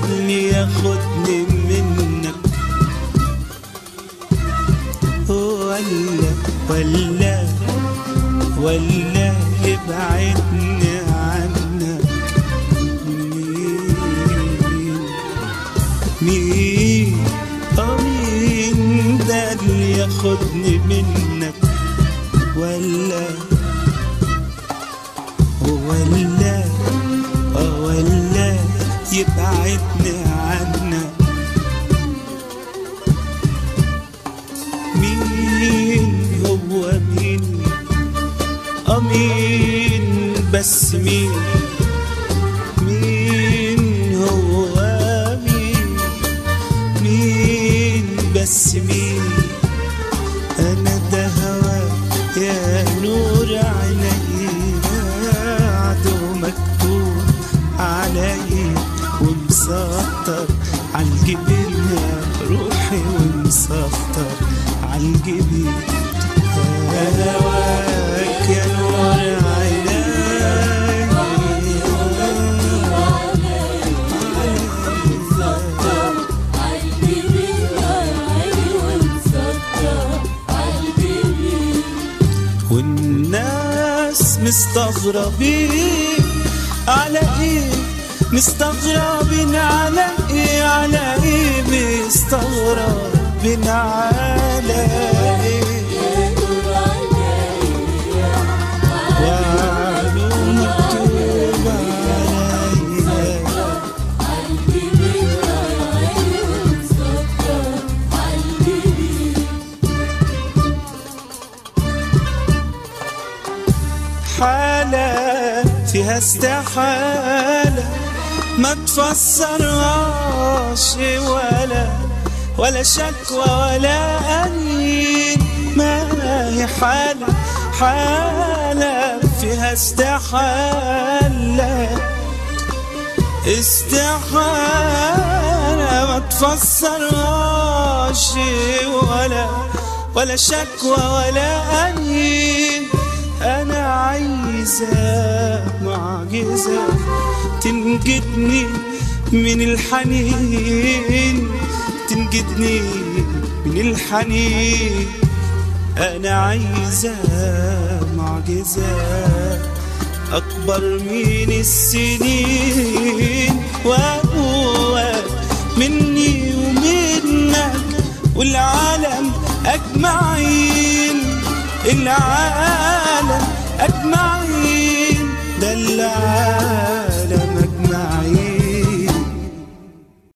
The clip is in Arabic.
اللي ياخدني منك، ولا يبعدني عنك. مين ده اللي ياخدني منك، ولا يبعدني عنك. مين هو مين؟ مين بس مين هو مين بس مين؟ أنا ده هواك يا نور عينيا، عدو مكتوب عليا ومسطر عالجبين يا روحي، ومسطر عالجبين. هواك يا نور عينيا، والناس مستغربين على ايه، مستغربين على ايه، على ايه مستغربين على ايه؟ حالة فيها استحالة ما تفسرهاش، ولا شكوى ولا أنين. ما هي حالة فيها استحالة ما تفسرهاش، ولا شكوى ولا أنين. أنا عايزة معجزة تنجدني من الحنين، تنجدني من الحنين. أنا عايزة معجزة أكبر من السنين، وأقوى مني ومنك والعالم أجمعين. العالم